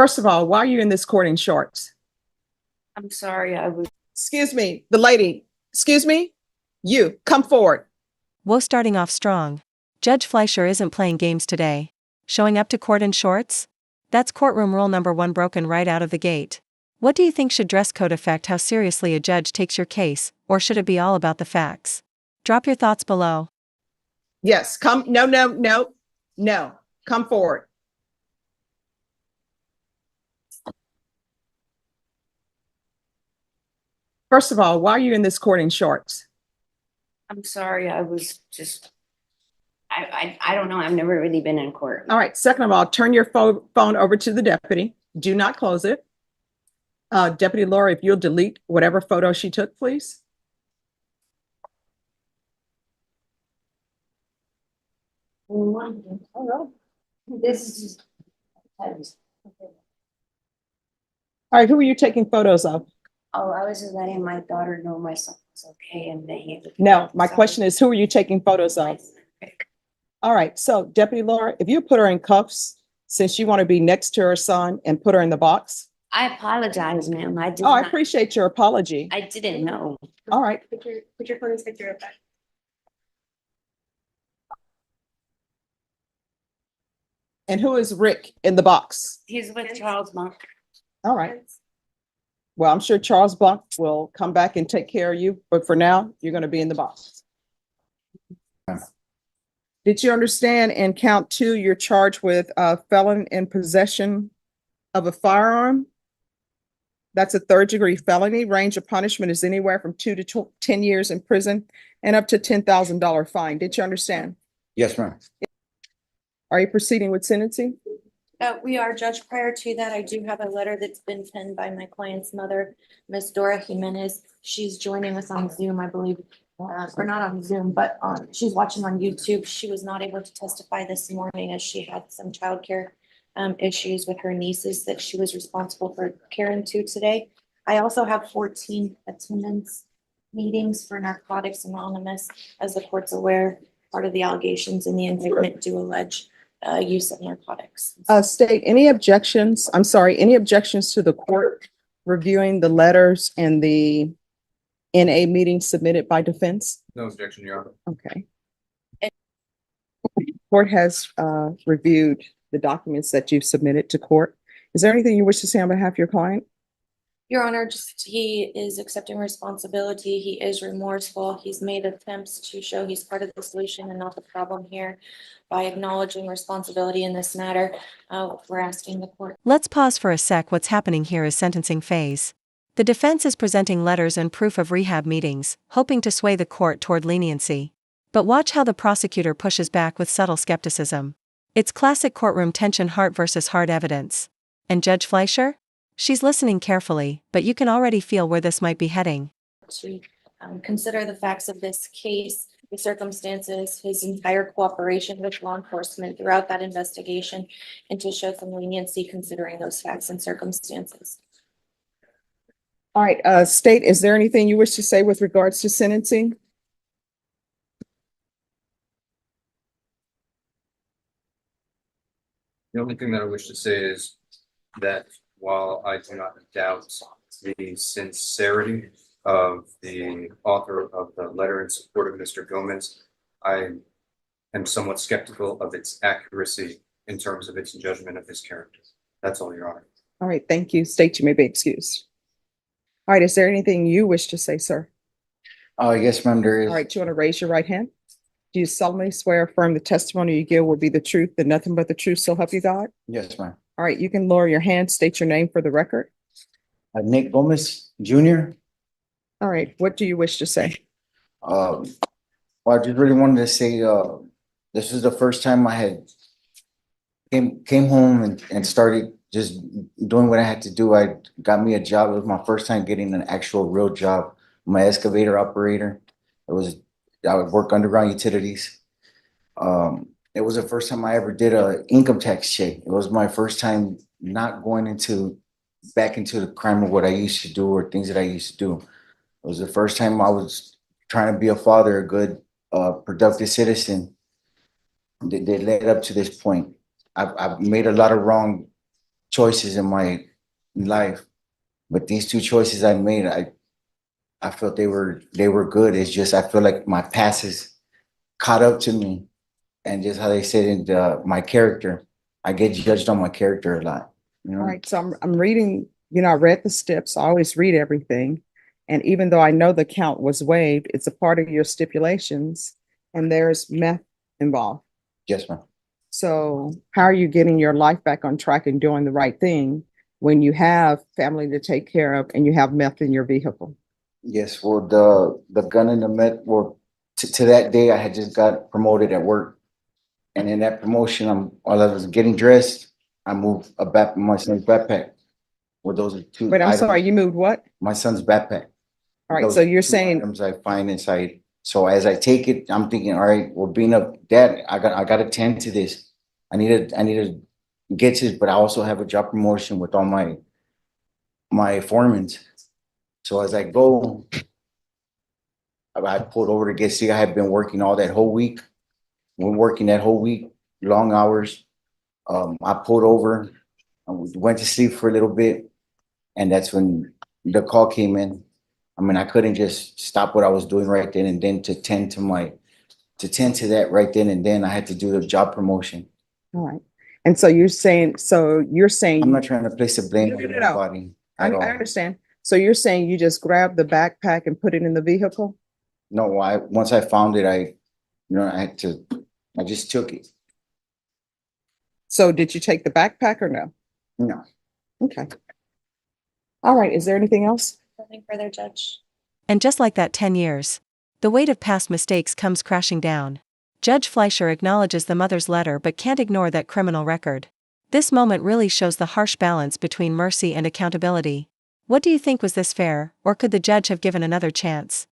First of all, why are you in this court in shorts? I'm sorry, I was. Excuse me, the lady. Excuse me? You, come forward. Whoa, starting off strong. Judge Fleischer isn't playing games today. Showing up to court in shorts? That's courtroom rule number 1 broken right out of the gate. What do you think should dress code affect how seriously a judge takes your case, or should it be all about the facts? Drop your thoughts below. Yes, come. No. Come forward. First of all, why are you in this court in shorts? I'm sorry, I was just. I don't know. I've never really been in court. All right. Second of all, turn your phone over to the deputy. Do not close it. Deputy Laura, if you'll delete whatever photo she took, please. This is. All right. Who are you taking photos of? Oh, I was just letting my daughter know my son was okay and that he. No, my question is, who are you taking photos of? All right. So Deputy Laura, if you put her in cuffs, since you want to be next to her son, and put her in the box. I apologize, ma'am. I did. I appreciate your apology. I didn't know. All right. Put your photos picture of that. And who is Rick in the box? He's with Charles Monk. All right. Well, I'm sure Charles Bunk will come back and take care of you, but for now, you're going to be in the box. Did you understand in count 2, you're charged with felon in possession of a firearm? That's a 3rd-degree felony. Range of punishment is anywhere from 2 to 10 years in prison and up to $10,000 fine. Did you understand? Yes, ma'am. Are you proceeding with sentencing? We are, Judge. Prior to that, I do have a letter that's been penned by my client's mother, Miss Dora Jimenez. She's joining us on Zoom, I believe, or not on Zoom, but she's watching on YouTube. She was not able to testify this morning as she had some childcare issues with her nieces that she was responsible for caring to today. I also have 14 attendance meetings for Narcotics Anonymous. As the court's aware, part of the allegations in the indictment do allege use of narcotics. State, any objections? I'm sorry, any objections to the court reviewing the letters and the NA meeting submitted by defense? No objection, Your Honor. Okay. Court has reviewed the documents that you've submitted to court. Is there anything you wish to say on behalf of your client? Your Honor, just he is accepting responsibility. He is remorseful. He's made attempts to show he's part of the solution and not the problem here. By acknowledging responsibility in this matter, we're asking the court. Let's pause for a sec. What's happening here is sentencing phase. The defense is presenting letters and proof of rehab meetings, hoping to sway the court toward leniency. But watch how the prosecutor pushes back with subtle skepticism. It's classic courtroom tension, heart versus heart evidence. And Judge Fleischer? She's listening carefully, but you can already feel where this might be heading. To consider the facts of this case, the circumstances, his entire cooperation with law enforcement throughout that investigation, and to show some leniency considering those facts and circumstances. All right, State, is there anything you wish to say with regards to sentencing? The only thing that I wish to say is that while I do not doubt the sincerity of the author of the letter in support of Mr. Gomez, I am somewhat skeptical of its accuracy in terms of its judgment of his character. That's all, Your Honor. All right, thank you. State, you may be excused. All right, is there anything you wish to say, sir? Yes, ma'am, there is. All right, do you want to raise your right hand? Do you solemnly swear or affirm the testimony you give will be the truth and nothing but the truth, so help you God? Yes, ma'am. All right, you can lower your hand, state your name for the record. Nick Gomez, Jr. All right, what do you wish to say? Well, I just really wanted to say, this is the first time I had came home and started just doing what I had to do. I got me a job. It was my first time getting an actual real job. I'm an excavator operator. I would work underground utilities. It was the first time I ever did a income tax check. It was my first time not going back into the crime of what I used to do or things that I used to do. It was the first time I was trying to be a father, a good, productive citizen that led up to this point. I've made a lot of wrong choices in my life, but these two choices I made, I felt they were good. It's just I feel like my past has caught up to me, and just how they said in my character, I get judged on my character a lot. You know, All right, so I'm reading, I read the steps. I always read everything. And even though I know the count was waived, it's a part of your stipulations and there's meth involved. yes, ma'am. So how are you getting your life back on track and doing the right thing when you have family to take care of and you have meth in your vehicle? Yes, well, the gun and the med, well, to that day, I had just got promoted at work. And in that promotion, while I was getting dressed, I moved my son's backpack. Well, those are two Wait, I'm items. sorry, you moved what? My son's backpack. All right, Those so are you're two saying, items I find inside. So as I take it, I'm thinking, all right, well, being a dad, I got to tend to this. I need to get to this, but I also have a job promotion with all my foremans. So as I go, I pulled over to get sick. I had been working all that whole week. When working that whole week, long hours. I pulled over, I went to sleep for a little bit, and that's when the call came in. I mean, I couldn't just stop what I was doing right then and then to tend to that right then and then. I had to do the job promotion. all right. And so you're saying, I'm not trying to place the blame No, on no, no, no. anybody I at all. understand. So you're saying you just grabbed the backpack and put it in the vehicle? No, once I found it, I just took it. So did you take the backpack or no? No. Okay. All right. Is there anything else? Nothing further, Judge. And just like that 10 years, the weight of past mistakes comes crashing down. Judge Fleischer acknowledges the mother's letter but can't ignore that criminal record. This moment really shows the harsh balance between mercy and accountability. What do you think, was this fair, or could the judge have given another chance?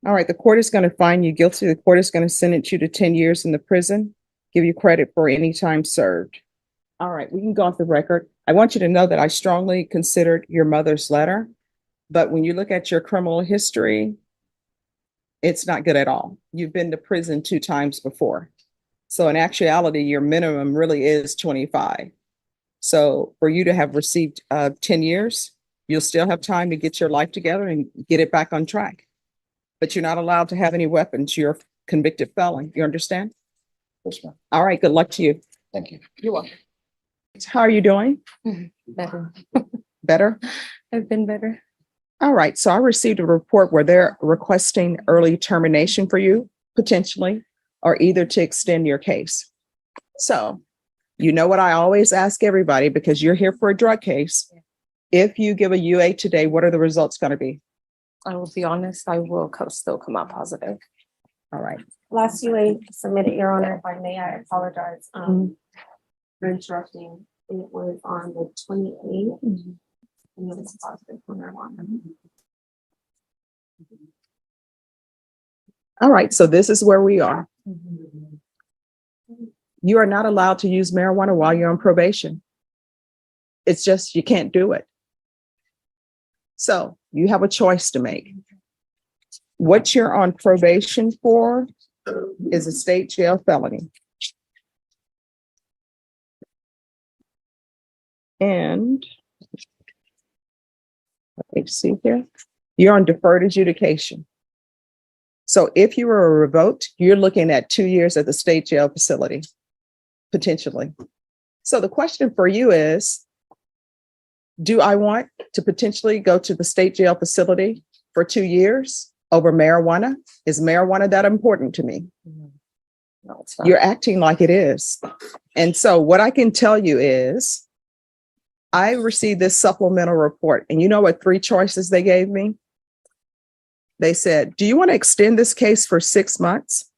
All right. The court is going to find you guilty. The court is going to sentence you to 10 years in the prison, give you credit for any time served. All right. We can go off the record. I want you to know that I strongly considered your mother's letter, but when you look at your criminal history, it's not good at all. You've been to prison 2 times before. So in actuality, your minimum really is 25. So for you to have received 10 years, you'll still have time to get your life together and get it back on track. But you're not allowed to have any weapons. You're a convicted felon. You understand? Yes, ma'am. All right. Good luck to you. Thank you. You're welcome. How are you doing? Better. Better? I've been better. All right. So I received a report where they're requesting early termination for you, potentially, or either to extend your case. So you know what I always ask everybody, because you're here for a drug case. If you give a UA today, what are the results going to be? I will be honest, I will still come out positive. All right. Last UA submitted, Your Honor, if I may, I apologize, for interrupting. It was on the 28th. And it was positive for marijuana. All right. So this is where we are. You are not allowed to use marijuana while you're on probation. It's just, you can't do it. So you have a choice to make. What you're on probation for is a state jail felony. And let me see here. You're on deferred adjudication. So if you were revoked, you're looking at 2 years at the state jail facility, potentially. So the question for you is, do I want to potentially go to the state jail facility for 2 years over marijuana? Is marijuana that important to me? No, it's not. You're acting like it is. And so what I can tell you is, I received this supplemental report, and you know what 3 choices they gave me? They said, do you want to extend this case for 6 months?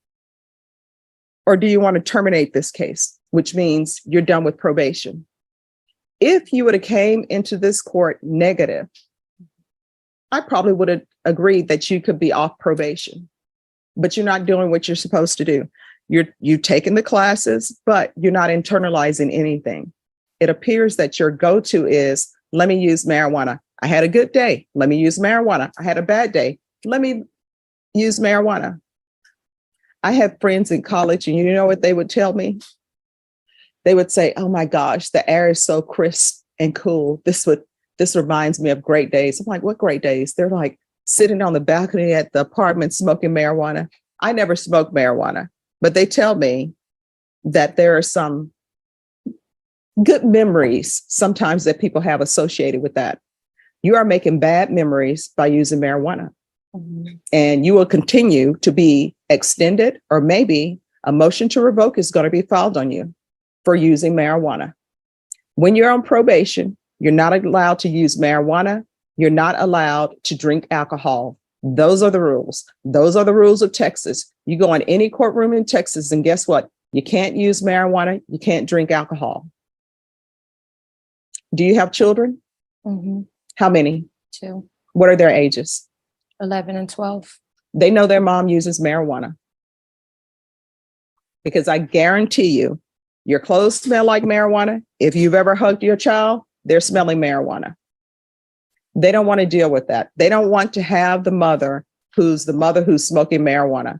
Or do you want to terminate this case, which means you're done with probation? If you would have came into this court negative, I probably would have agreed that you could be off probation, but you're not doing what you're supposed to do. You've taken the classes, but you're not internalizing anything. It appears that your go-to is, let me use marijuana. I had a good day. Let me use marijuana. I had a bad day. Let me use marijuana. I have friends in college, and you know what they would tell me? They would say, oh my gosh, the air is so crisp and cool. This reminds me of great days. I'm like, what great days? They're like sitting on the balcony at the apartment smoking marijuana. I never smoked marijuana, but they tell me that there are some good memories sometimes that people have associated with that. You are making bad memories by using marijuana. And you will continue to be extended, or maybe a motion to revoke is going to be filed on you for using marijuana. When you're on probation, you're not allowed to use marijuana. You're not allowed to drink alcohol. Those are the rules. Those are the rules of Texas. You go in any courtroom in Texas, and guess what? You can't use marijuana. You can't drink alcohol. Do you have children? How many? 2, What are their ages? 11 and 12. They know their mom uses marijuana. Because I guarantee you, your clothes smell like marijuana. If you've ever hugged your child, they're smelling marijuana. They don't want to deal with that. They don't want to have the mother who's smoking marijuana.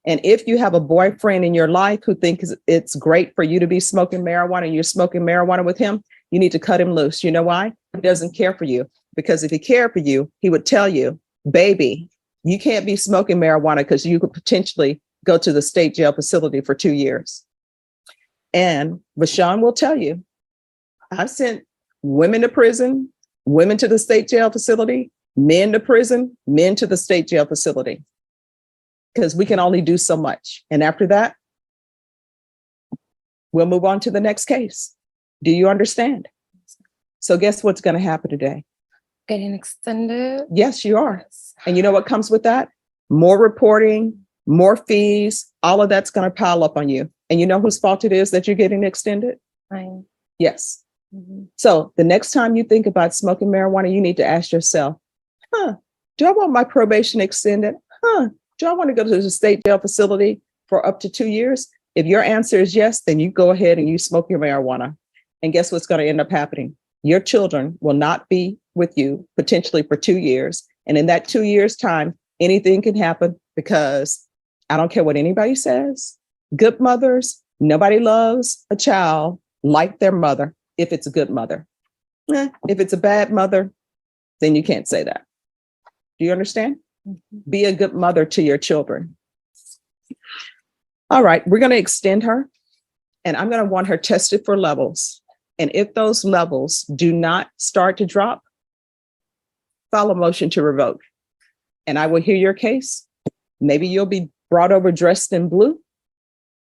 And if you have a boyfriend in your life who thinks it's great for you to be smoking marijuana and you're smoking marijuana with him, you need to cut him loose. You know why? He doesn't care for you. Because if he cared for you, he would tell you, baby, you can't be smoking marijuana because you could potentially go to the state jail facility for 2 years. And Vashawn will tell you, I've sent women to prison, women to the state jail facility, men to prison, men to the state jail facility. Because we can only do so much. And after that, we'll move on to the next case. Do you understand? So guess what's going to happen today? Getting extended. Yes, you are. And you know what comes with that? More reporting, more fees, all of that's going to pile up on you. And you know whose fault it is that you're getting extended? Mine. Yes. So the next time you think about smoking marijuana, you need to ask yourself, do I want my probation extended? Do I want to go to the state jail facility for up to 2 years? If your answer is yes, then you go ahead and you smoke your marijuana. And guess what's going to end up happening? Your children will not be with you potentially for 2 years. And in that 2 years' time, anything can happen, because I don't care what anybody says. Good mothers, nobody loves a child like their mother if it's a good mother. If it's a bad mother, then you can't say that. Do you understand? Be a good mother to your children. All right, we're going to extend her, and I'm going to want her tested for levels. And if those levels do not start to drop, file a motion to revoke. And I will hear your case. Maybe you'll be brought over dressed in blue.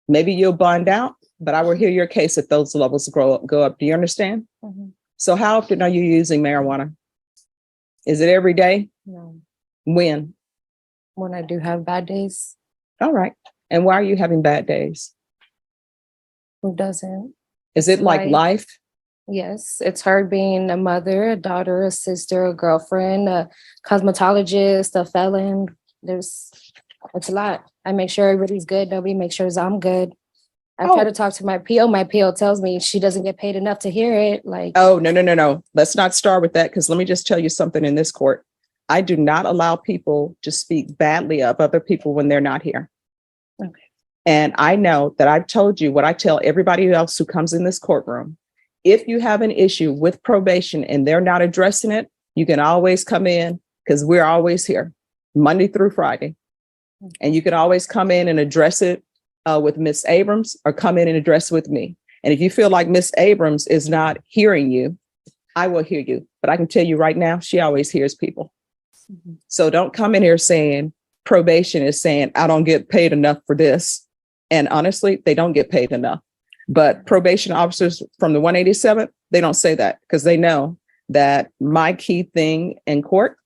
Maybe you'll bond out, but I will hear your case if those levels go up. Do you understand? So how often are you using marijuana? Is it every day? No. When? When I do have bad days. All right. And why are you having bad days? Who doesn't? Is it like life? Yes, it's hard being a mother, a daughter, a sister, a girlfriend, a cosmetologist, a felon. It's a lot. I make sure everybody's good. Nobody makes sure I'm good. I try to talk to my PO. My PO tells me she doesn't get paid enough to hear it. Like, oh, no. Let's not start with that, because let me just tell you something in this court. I do not allow people to speak badly of other people when they're not here. Okay. And I know that I've told you what I tell everybody else who comes in this courtroom. If you have an issue with probation and they're not addressing it, you can always come in, because we're always here Monday through Friday. And you can always come in and address it with Miss Abrams, or come in and address it with me. And if you feel like Miss Abrams is not hearing you, I will hear you. But I can tell you right now, she always hears people. So don't come in here saying probation is saying, I don't get paid enough for this. And honestly, they don't get paid enough. But probation officers from the 187th, they don't say that, because they know that my key thing in court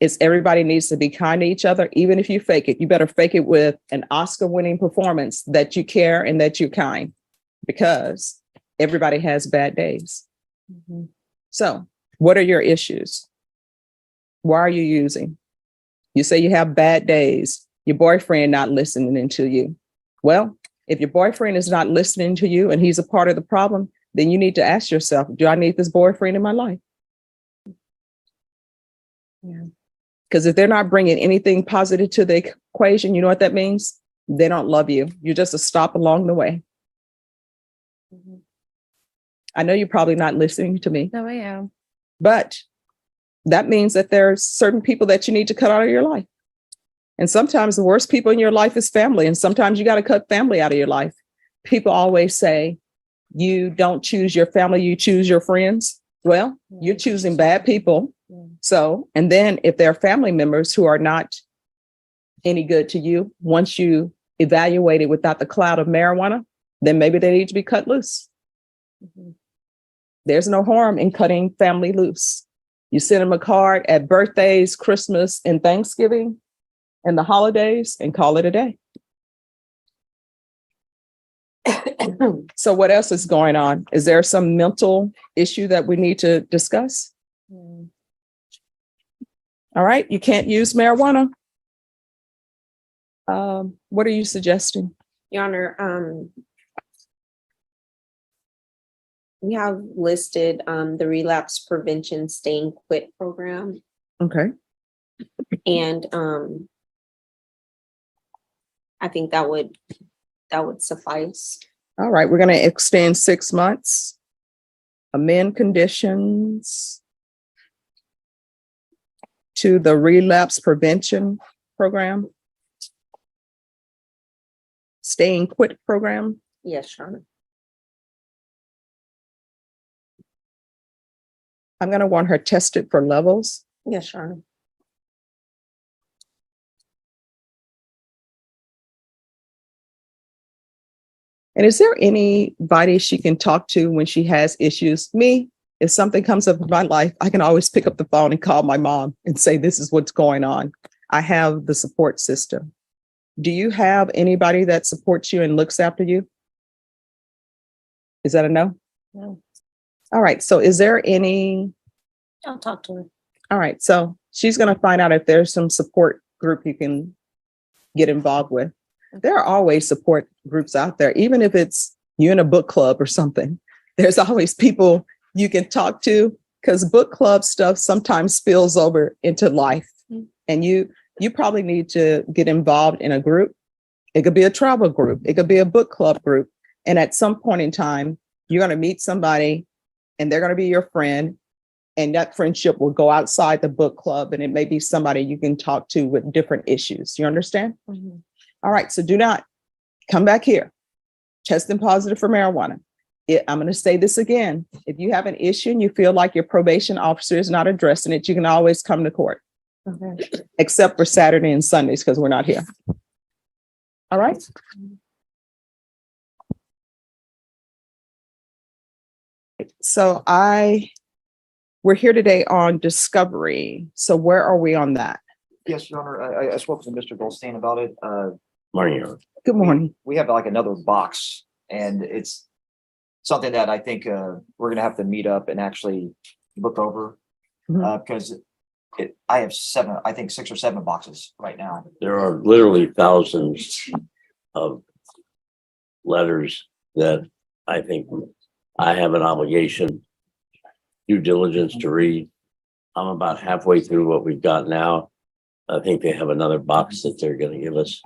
is everybody needs to be kind to each other. Even if you fake it, you better fake it with an Oscar-winning performance that you care and that you're kind, because everybody has bad days. So what are your issues? Why are you using? You say you have bad days. Your boyfriend not listening to you. Well, if your boyfriend is not listening to you and he's a part of the problem, then you need to ask yourself, do I need this boyfriend in my life? Yeah. Because if they're not bringing anything positive to the equation, you know what that means? They don't love you. You're just a stop along the way. I know you're probably not listening to me, No, I am. but that means that there's certain people that you need to cut out of your life. And sometimes the worst people in your life is family. And sometimes you got to cut family out of your life. People always say, you don't choose your family, you choose your friends. Well, you're choosing bad people. So, and then if there are family members who are not any good to you, once you evaluate it without the cloud of marijuana, then maybe they need to be cut loose. There's no harm in cutting family loose. You send them a card at birthdays, Christmas, and Thanksgiving, and the holidays, and call it a day. So what else is going on? Is there some mental issue that we need to discuss? All right, you can't use marijuana. What are you suggesting? Your Honor, we have listed the relapse prevention stay and quit program, Okay, and I think that would suffice. all right, we're going to extend 6 months, amend conditions to the relapse prevention program, stay and quit program. Yes, Your Honor. I'm going to want her tested for levels. Yes, Your Honor. And is there anybody she can talk to when she has issues? Me, if something comes up in my life, I can always pick up the phone and call my mom and say, this is what's going on. I have the support system. Do you have anybody that supports you and looks after you? Is that a no? No. All right. So is there any? I'll talk to her. All right. So she's going to find out if there's some support group you can get involved with. There are always support groups out there, even if it's you in a book club or something. There's always people you can talk to, because book club stuff sometimes spills over into life. And you probably need to get involved in a group. It could be a travel group. It could be a book club group. And at some point in time, you're going to meet somebody and they're going to be your friend. And that friendship will go outside the book club. And it may be somebody you can talk to with different issues. You understand? Mhm. All right. So do not come back here testing positive for marijuana. I'm going to say this again. If you have an issue and you feel like your probation officer is not addressing it, you can always come to court, Okay. except for Saturday and Sundays because we're not here. All right. So we're here today on discovery. So where are we on that? Yes, Your Honor, I spoke to Mr. Goldstein about it. Morning, Your Honor. Good morning. We have like another box, and it's something that I think we're gonna have to meet up and actually look over. Because I have 6 or 7 boxes right now. There are literally thousands of letters that I think I have an obligation, due diligence to read. I'm about halfway through what we've got now. I think they have another box that they're gonna give us.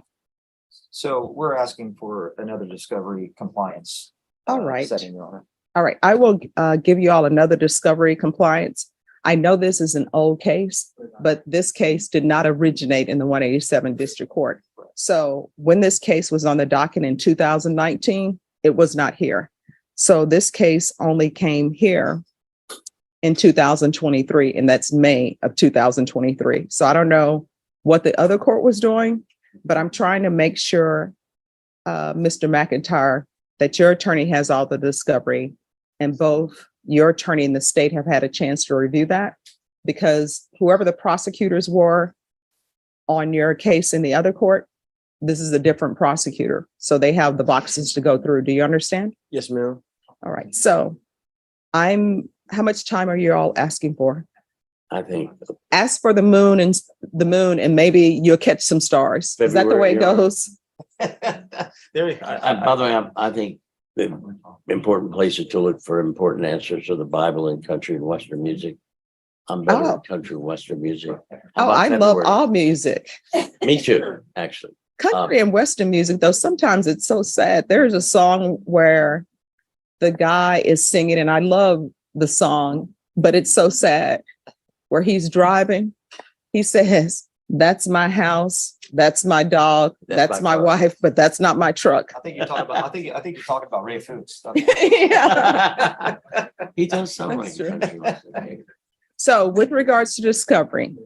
So we're asking for another discovery compliance. All right. Setting, Your Honor. All right. I will give you all another discovery compliance. I know this is an old case, but this case did not originate in the 187 District Court. So when this case was on the docket in 2019, it was not here. So this case only came here in 2023, and that's May of 2023. So I don't know what the other court was doing, but I'm trying to make sure, Mr. McIntyre, that your attorney has all the discovery, and both your attorney and the state have had a chance to review that, because whoever the prosecutors were on your case in the other court, this is a different prosecutor. So they have the boxes to go through. Do you understand? Yes, ma'am. All right. So how much time are you all asking for? I think Ask for the moon and maybe you'll catch some stars. Is that the way it February, goes? by the way, I think the important places to look for important answers are the Bible and country and Western music. I'm better Oh. at country and Western music. Oh, How about I love February? all music. Me too, actually. Country and Western music, though, sometimes it's so sad. There's a song where the guy is singing, and I love the song, but it's so sad. Where he's driving, he says, "That's my house, that's my dog, that's my wife, but that's not my truck." I think you're talking about, I think you're talking about Ray Foods. Yeah. He does sound like. That's true. a country western. So with regards to discovery,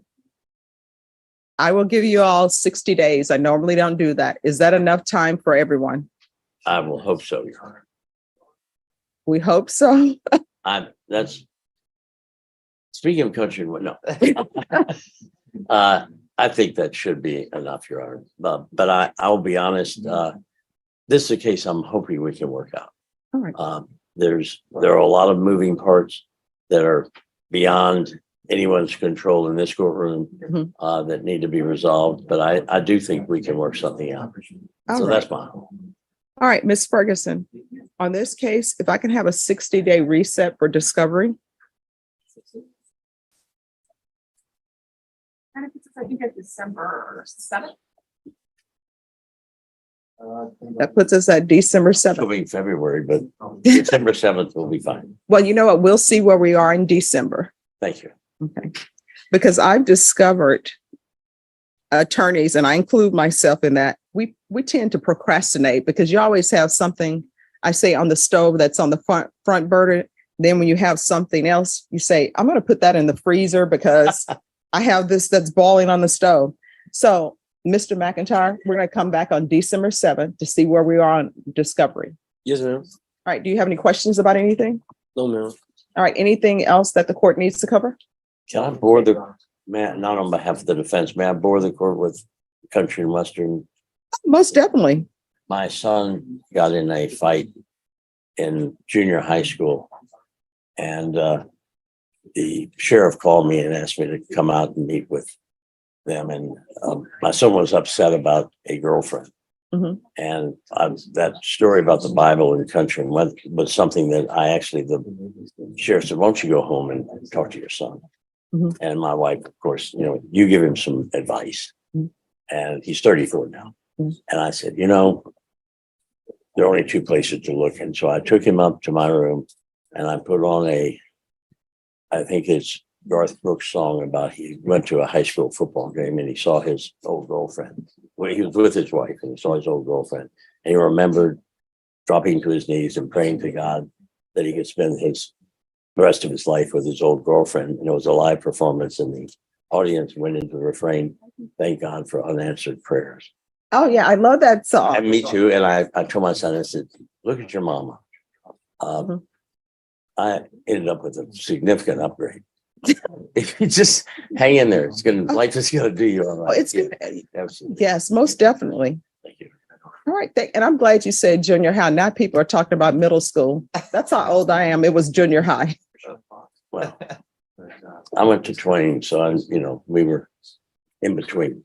I will give you all 60 days. I normally don't do that. Is that enough time for everyone? I will hope so, Your Honor. We hope so. That's. Speaking of country, no. I think that should be enough, Your Honor. But I'll be honest, this is a case I'm hoping we can work out. All right. There are a lot of moving parts that are beyond anyone's control in this courtroom that need to be resolved, but I do think we can work something out. All So right. that's fine. All right, Ms. Ferguson, on this case, if I can have a 60-day reset for discovery. I think it's December 7th. That puts us at December It'll 7th. be February, but December 7th will be fine. Well, you know what? We'll see where we are in December. Thank you. Okay. Because I've discovered attorneys, and I include myself in that, we tend to procrastinate because you always have something, I say, on the stove that's on the front burner. Then when you have something else, you say, I'm going to put that in the freezer because I have this that's boiling on the stove. So, Mr. McIntyre, we're going to come back on December 7th to see where we are on discovery. Yes, ma'am. All right. Do you have any questions about anything? No, ma'am. All right. Anything else that the court needs to cover? Can I bore not on behalf of the defense, may I bore the court with country and western? Most definitely. My son got in a fight in junior high school, and the sheriff called me and asked me to come out and meet with them. And my son was upset about a girlfriend. Mhm. And that story about the Bible and country was something that the sheriff said, "Why don't you go home and talk to your son?" Mhm. And my wife, of course, you give him some advice. Mhm. And he's 34 now. Mhm. And I said, there are only two places to look. And so I took him up to my room and I put on I think it's Garth Brooks song about he went to a high school football game and he saw his old girlfriend. Well, he was with his wife and he saw his old girlfriend. And he remembered dropping to his knees and praying to God that he could spend the rest of his life with his old girlfriend. And it was a live performance and the audience went into the refrain, "Thank God for unanswered prayers." Oh, yeah. I love that song. And me too. And I told my son, I said, "Look at your mama." I ended up with a significant upgrade. If you just hang in there, life is gonna do you all Oh, right. it's Yeah, good. absolutely. Yes, most definitely. Thank you. All right. And I'm glad you said junior high. Now people are talking about middle school. That's how old I am. It was junior high. Well, I went to Twain, so we were in between.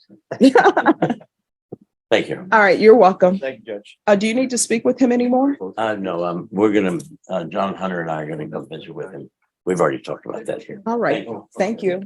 Thank you. All right. You're welcome. Thank you, Judge. Do you need to speak with him anymore? No, we're gonna, John Hunter and I are gonna go visit with him. We've already talked about that here. All right. Thank you.